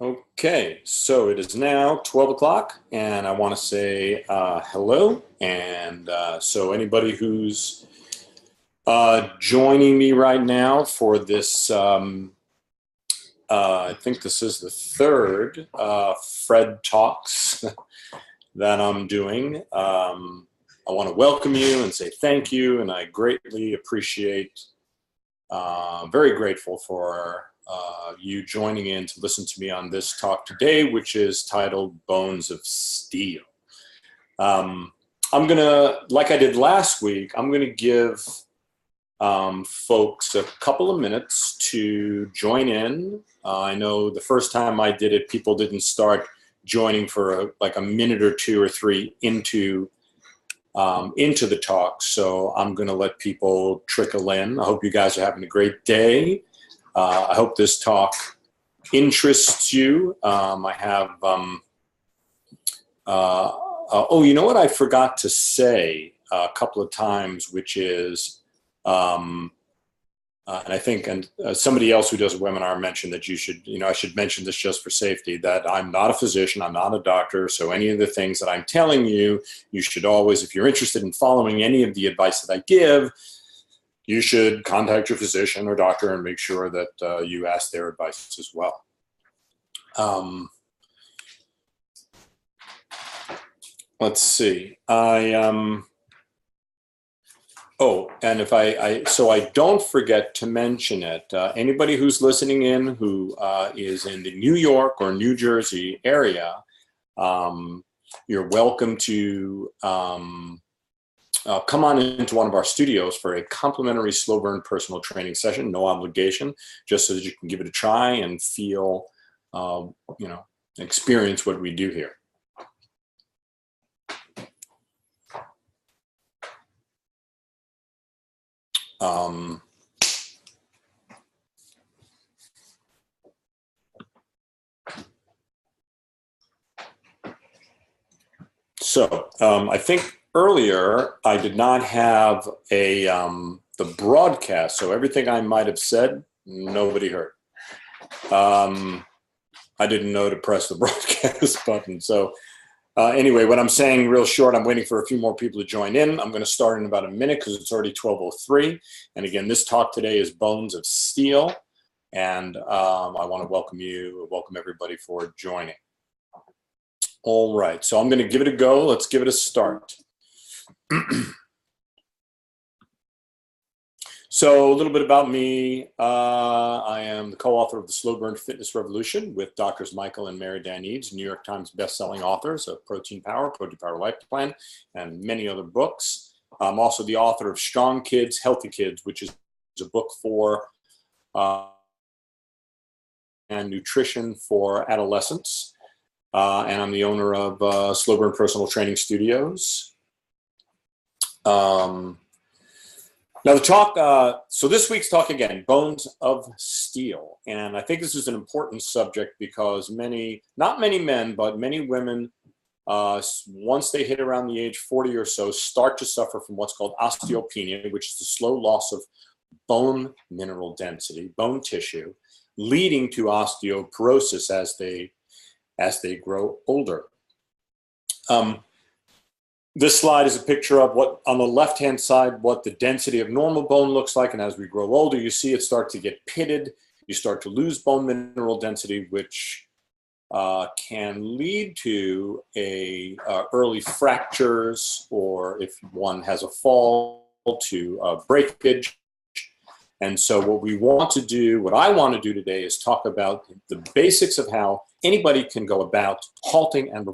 Okay, so it is now 12 o'clock, and I want to say hello. And so anybody who's joining me right now for this, I think this is the third Fred Talks that I'm doing. I want to welcome you and say thank you, and I greatly appreciate, very grateful for you joining in to listen to me on this talk today, which is titled Bones of Steel. I'm gonna, like I did last week, I'm gonna give folks a couple of minutes to join in. I know the first time I did it, people didn't start joining for like a minute or two or three into the talk, so I'm gonna let people trickle in. I hope you guys are having a great day. I hope this talk interests you. I have, oh, you know what I forgot to say a couple of times, which is, and I think, somebody else who does a webinar mentioned that you should, I should mention this just for safety, that I'm not a physician, I'm not a doctor, so any of the things that I'm telling you, you should always, if you're interested in following any of the advice that I give, you should contact your physician or doctor and make sure that you ask their advice as well. Let's see. Oh, and if so I don't forget to mention it. Anybody who's listening in who is in the New York or New Jersey area, you're welcome to come on into one of our studios for a complimentary slow burn personal training session, no obligation, just so that you can give it a try and feel, experience what we do here. I think earlier I did not have the broadcast, so everything I might have said, nobody heard. I didn't know to press the broadcast button. So anyway, what I'm saying real short, I'm waiting for a few more people to join in. I'm going to start in about a minute because it's already 12:03. And again, this talk today is Bones of Steel. And I want to welcome everybody for joining. All right, so I'm going to give it a go. Let's give it a start. So a little bit about me. I am the co-author of The Slow Burn Fitness Revolution with Doctors Michael and Mary Dan Eads, New York Times best-selling authors of Protein Power Life Plan, and many other books. I'm also the author of Strong Kids, Healthy Kids, which is a book for and nutrition for adolescents. And I'm the owner of Slow Burn Personal Training Studios. Now the talk, so this week's talk again, Bones of Steel. And I think this is an important subject because not many men, but many women, once they hit around the age 40 or so, start to suffer from what's called osteopenia, which is the slow loss of bone mineral density, bone tissue, leading to osteoporosis as they grow older. This slide is a picture of what, on the left-hand side, what the density of normal bone looks like. And as we grow older, you see it start to get pitted. You start to lose bone mineral density, which can lead to early fractures, or if one has a fall, to breakage. And so what I want to do today is talk about the basics of how anybody can go about halting and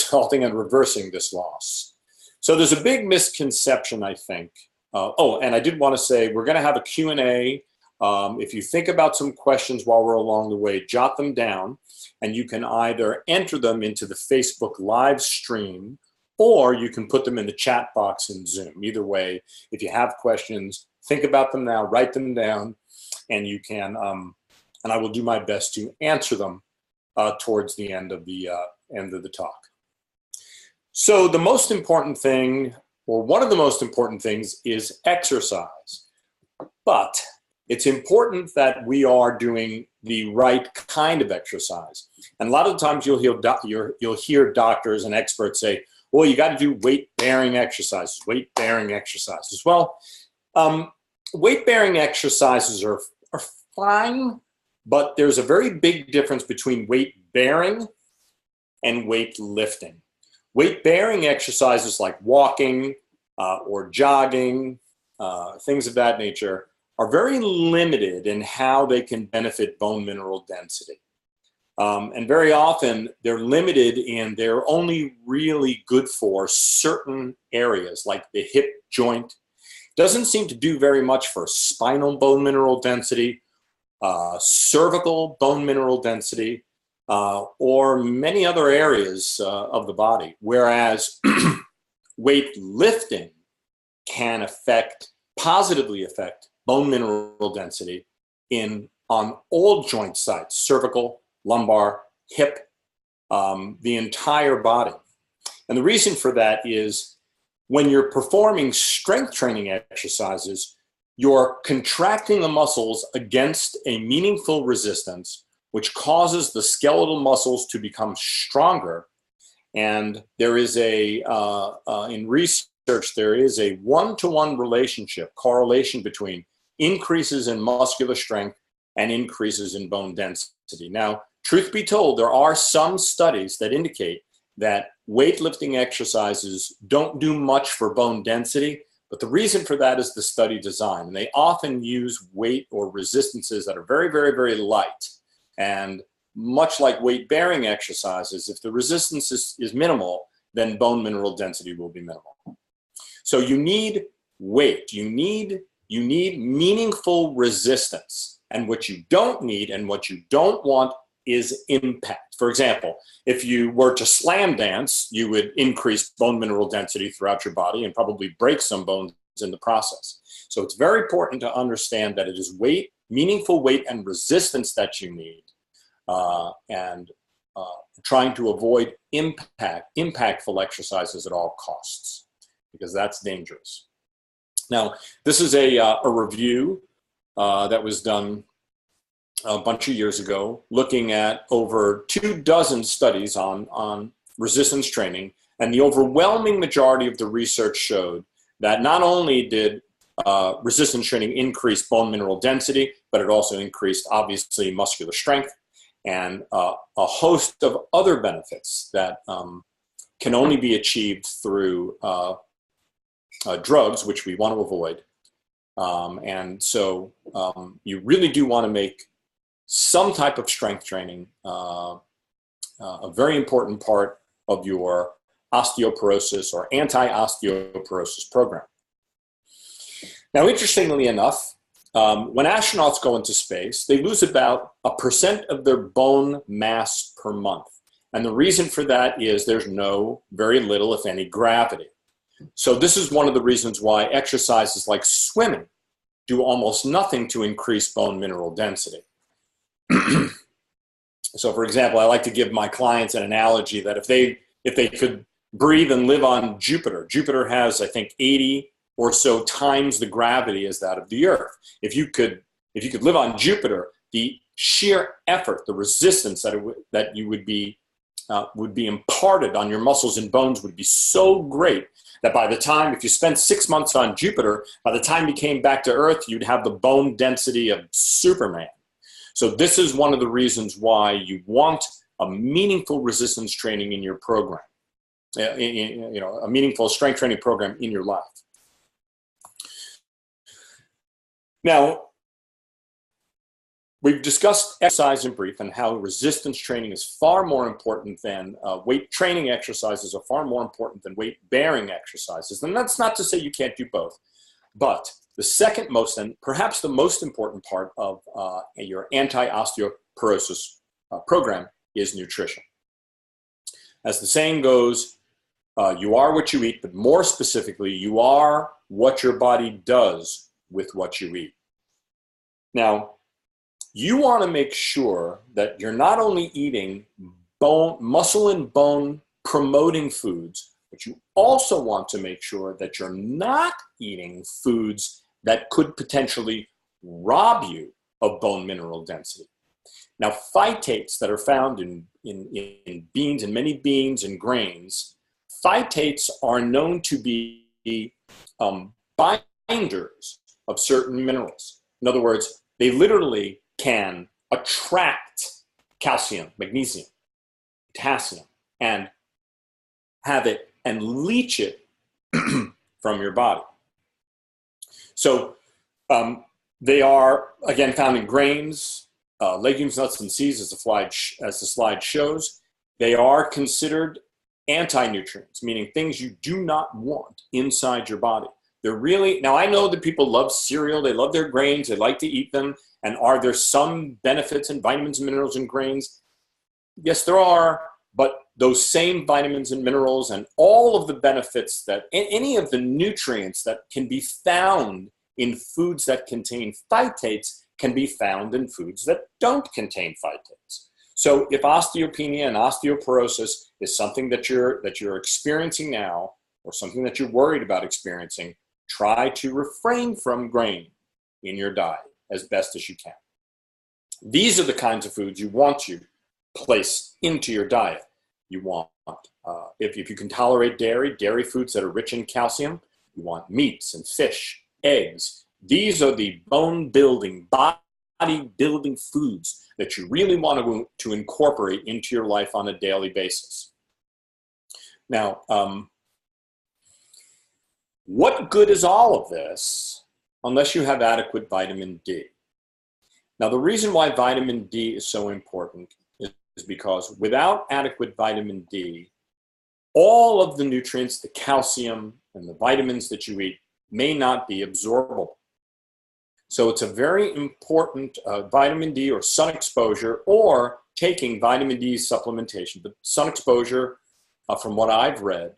halting and reversing this loss. So there's a big misconception, I think. And I did want to say, we're going to have a Q&A. If you think about some questions while we're along the way, jot them down, and you can either enter them into the Facebook live stream, or you can put them in the chat box in Zoom. Either way, if you have questions, think about them now, write them down, and you can, and I will do my best to answer them towards the end of the talk. So the most important thing, or one of the most important things, is exercise. But it's important that we are doing the right kind of exercise. And a lot of the times you'll hear doctors and experts say, well, you got to do weight-bearing exercises, weight-bearing exercises. Well, weight-bearing exercises are fine, but there's a very big difference between weight-bearing and weightlifting. Weight-bearing exercises like walking or jogging, things of that nature, are very limited in how they can benefit bone mineral density. And very often they're limited in they're only really good for certain areas like the hip joint. Doesn't seem to do very much for spinal bone mineral density, cervical bone mineral density, or many other areas of the body. Whereas weightlifting can positively affect bone mineral density on all joint sites, cervical, lumbar, hip, the entire body. And the reason for that is when you're performing strength training exercises, you're contracting the muscles against a meaningful resistance, which causes the skeletal muscles to become stronger. And there is in research, there is a one-to-one correlation between increases in muscular strength and increases in bone density. Now, truth be told, there are some studies that indicate that weightlifting exercises don't do much for bone density, but the reason for that is the study design. And they often use weight or resistances that are very, very, very light. And much like weight-bearing exercises, if the resistance is minimal, then bone mineral density will be minimal. So you need weight. You need meaningful resistance. And what you don't need and what you don't want is impact. For example, if you were to slam dance, you would increase bone mineral density throughout your body and probably break some bones in the process. So it's very important to understand that it is weight, meaningful weight and resistance that you need, and trying to avoid impactful exercises at all costs, because that's dangerous. Now, this is a review that was done a bunch of years ago, looking at over 24 studies on resistance training, and the overwhelming majority of the research showed that not only did resistance training increase bone mineral density, but it also increased, obviously, muscular strength and a host of other benefits that can only be achieved through drugs, which we want to avoid. And so you really do want to make some type of strength training a very important part of your osteoporosis or anti-osteoporosis program. Now, interestingly enough, when astronauts go into space, they lose about 1% of their bone mass per month. And the reason for that is there's very little, if any, gravity. So this is one of the reasons why exercises like swimming do almost nothing to increase bone mineral density. So, for example, I like to give my clients an analogy that if they could breathe and live on Jupiter, Jupiter has, I think, 80 or so times the gravity as that of the Earth. If you could live on Jupiter, the sheer effort, the resistance that you would be imparted on your muscles and bones would be so great that by the time, if you spent 6 months on Jupiter, by the time you came back to Earth, you'd have the bone density of Superman. So this is one of the reasons why you want a meaningful resistance training in your program, a meaningful strength training program in your life. Now, we've discussed exercise in brief and how resistance training is far more important than weight training exercises are far more important than weight-bearing exercises. And that's not to say you can't do both. But the second most, and perhaps the most important part of your anti-osteoporosis program is nutrition. As the saying goes, you are what you eat, but more specifically, you are what your body does with what you eat. Now, you want to make sure that you're not only eating muscle and bone promoting foods, but you also want to make sure that you're not eating foods that could potentially rob you of bone mineral density. Now, phytates that are found in beans, in many beans and grains, phytates are known to be binders of certain minerals. In other words, they literally can attract calcium, magnesium, potassium, and have it and leach it from your body. So they are, again, found in grains, legumes, nuts, and seeds, as the slide shows. They are considered anti-nutrients, meaning things you do not want inside your body. They're really, now I know that people love cereal, they love their grains, they like to eat them, and are there some benefits in vitamins and minerals in grains? Yes, there are, but those same vitamins and minerals and all of the benefits that, any of the nutrients that can be found in foods that contain phytates can be found in foods that don't contain phytates. So if osteopenia and osteoporosis is something that you're experiencing now, or something that you're worried about experiencing, try to refrain from grain in your diet as best as you can. These are the kinds of foods you want to place into your diet. You want, if you can tolerate dairy foods that are rich in calcium, you want meats and fish, eggs. These are the bone-building, body-building foods that you really want to incorporate into your life on a daily basis. Now, what good is all of this unless you have adequate vitamin D? Now, the reason why vitamin D is so important is because without adequate vitamin D, all of the nutrients, the calcium and the vitamins that you eat may not be absorbable. So it's a very important vitamin D or sun exposure, or taking vitamin D supplementation. But sun exposure, from what I've read,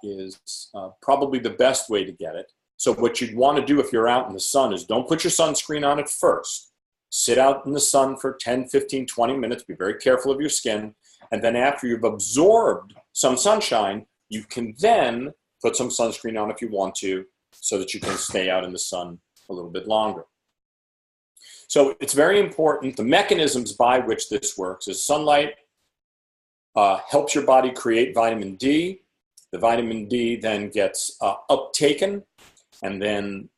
is probably the best way to get it. So what you'd want to do if you're out in the sun is don't put your sunscreen on at first. Sit out in the sun for 10, 15, 20 minutes. Be very careful of your skin. And then after you've absorbed some sunshine, you can then put some sunscreen on if you want to, so that you can stay out in the sun a little bit longer. So it's very important. The mechanisms by which this works is sunlight helps your body create vitamin D. The vitamin D then gets uptaken, and then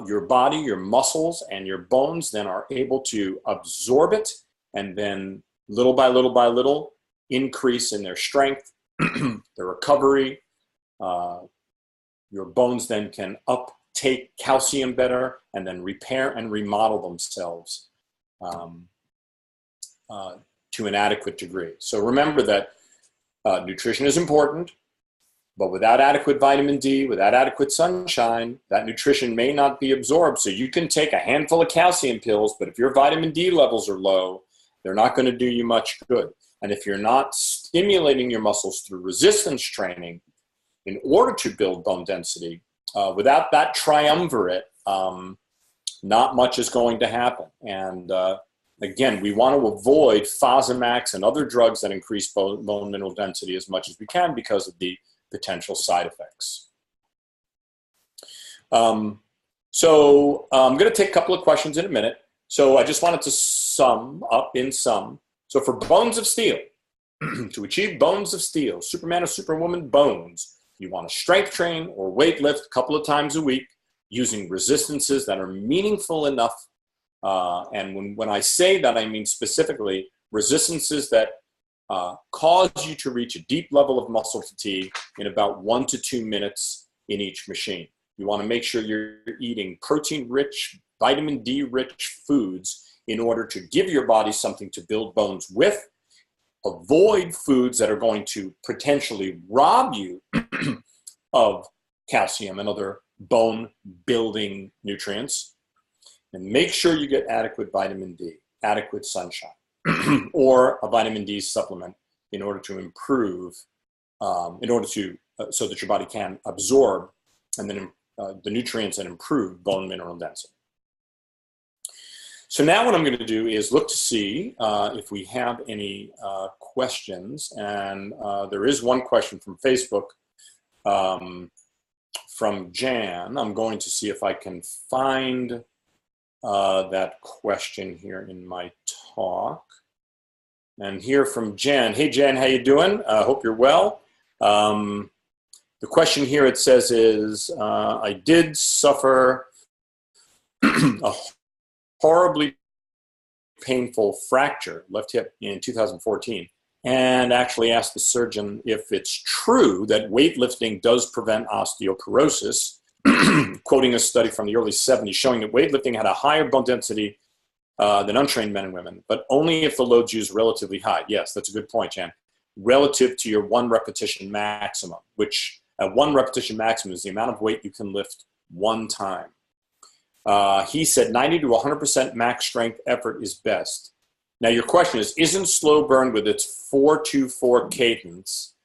your body, your muscles, and your bones then are able to absorb it, and then little by little by little increase in their strength, their recovery. Your bones then can uptake calcium better and then repair and remodel themselves to an adequate degree. So remember that nutrition is important, but without adequate vitamin D, without adequate sunshine, that nutrition may not be absorbed. So you can take a handful of calcium pills, but if your vitamin D levels are low, they're not going to do you much good. And if you're not stimulating your muscles through resistance training in order to build bone density, without that triumvirate, not much is going to happen. And again, we want to avoid Fosamax and other drugs that increase bone mineral density as much as we can because of the potential side effects. So I'm going to take a couple of questions in a minute. So I just wanted to sum up in sum. So for bones of steel, to achieve bones of steel, Superman or Superwoman bones, you want to strength train or weight lift a couple of times a week using resistances that are meaningful enough. And when I say that, I mean specifically resistances that cause you to reach a deep level of muscle fatigue in about 1 to 2 minutes in each machine. You want to make sure you're eating protein-rich, vitamin D-rich foods in order to give your body something to build bones with. Avoid foods that are going to potentially rob you of calcium and other bone-building nutrients. And make sure you get adequate vitamin D, adequate sunshine, or a vitamin D supplement in order to improve, so that your body can absorb and then the nutrients and improve bone mineral density. So now what I'm going to do is look to see if we have any questions. And there is one question from Facebook from Jan. I'm going to see if I can find that question here in my talk and hear from Jen. Hey, Jen, how you doing? Hope you're well. The question here, it says, is I did suffer a horribly painful fracture, left hip, in 2014, and actually asked the surgeon if it's true that weightlifting does prevent osteoporosis, quoting a study from the early 70s showing that weightlifting had a higher bone density than untrained men and women, but only if the load's used relatively high. Yes, that's a good point, Jan. Relative to your 1 repetition maximum, which at 1 repetition maximum is the amount of weight you can lift one time. He said 90 to 100% max strength effort is best. Now your question is, isn't slow burn with its 4-2-4 cadence,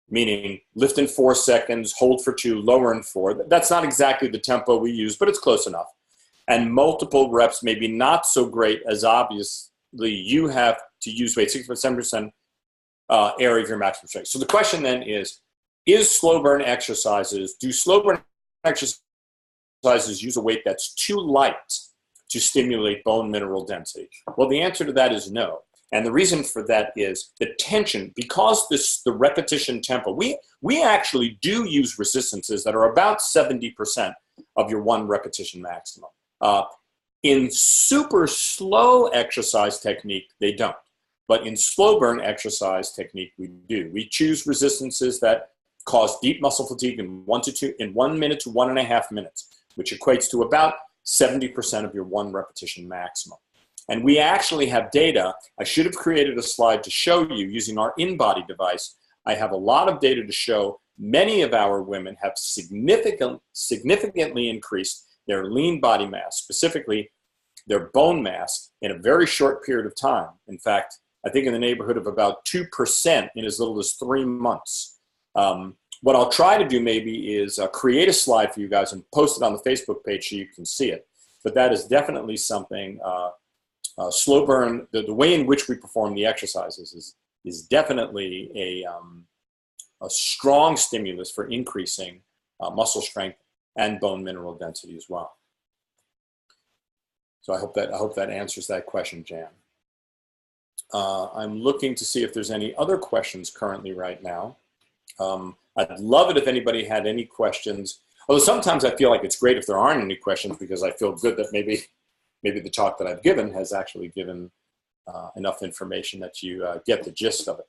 meaning lift in 4 seconds, hold for 2, lower in 4. That's not exactly the tempo we use, but it's close enough. And multiple reps, maybe not so great, as obviously you have to use weight, 6-7% area of your maximum strength. So the question then is slow burn exercises, do slow burn exercises use a weight that's too light to stimulate bone mineral density? Well, the answer to that is no. And the reason for that is the tension, because the repetition tempo, we actually do use resistances that are about 70% of your 1 repetition maximum. In super slow exercise technique, they don't. But in slow burn exercise technique, we do. We choose resistances that cause deep muscle fatigue in 1 minute to 1.5 minutes, which equates to about 70% of your 1 repetition maximum. And we actually have data. I should have created a slide to show you using our in-body device. I have a lot of data to show many of our women have significantly increased their lean body mass, specifically their bone mass, in a very short period of time. In fact, I think in the neighborhood of about 2% in as little as 3 months. What I'll try to do maybe is create a slide for you guys and post it on the Facebook page so you can see it. But that is definitely something, slow burn, the way in which we perform the exercises is definitely a strong stimulus for increasing muscle strength and bone mineral density as well. So I hope that answers that question, Jan. I'm looking to see if there's any other questions currently right now. I'd love it if anybody had any questions. Although sometimes I feel like it's great if there aren't any questions, because I feel good that maybe the talk that I've given has actually given enough information that you get the gist of it.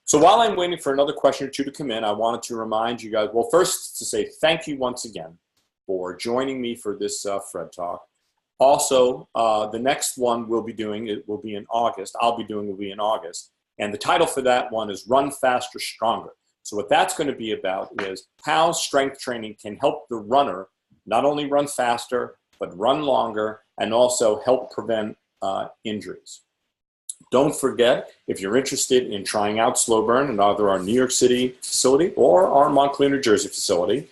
So while I'm waiting for another question or two to come in, I wanted to remind you guys, well, first to say thank you once again for joining me for this Fred Talk. Also, the next one we'll be doing, it will be in August. I'll be doing will be in August. And the title for that one is Run Faster, Stronger. So what that's going to be about is how strength training can help the runner not only run faster, but run longer, and also help prevent injuries. Don't forget, if you're interested in trying out slow burn in either our New York City facility or our Montclair, New Jersey facility,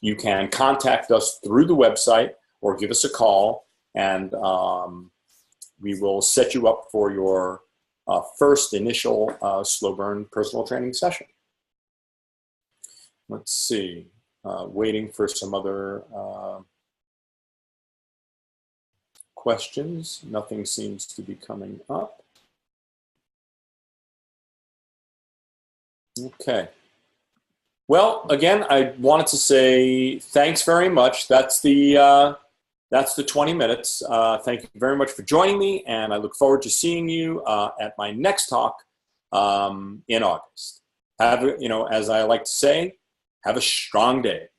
you can contact us through the website or give us a call, and we will set you up for your first initial slow burn personal training session. Let's see, waiting for some other questions. Nothing seems to be coming up. Okay. Well, again, I wanted to say thanks very much. That's the 20 minutes. Thank you very much for joining me, and I look forward to seeing you at my next talk in August. Have, as I like to say, have a strong day.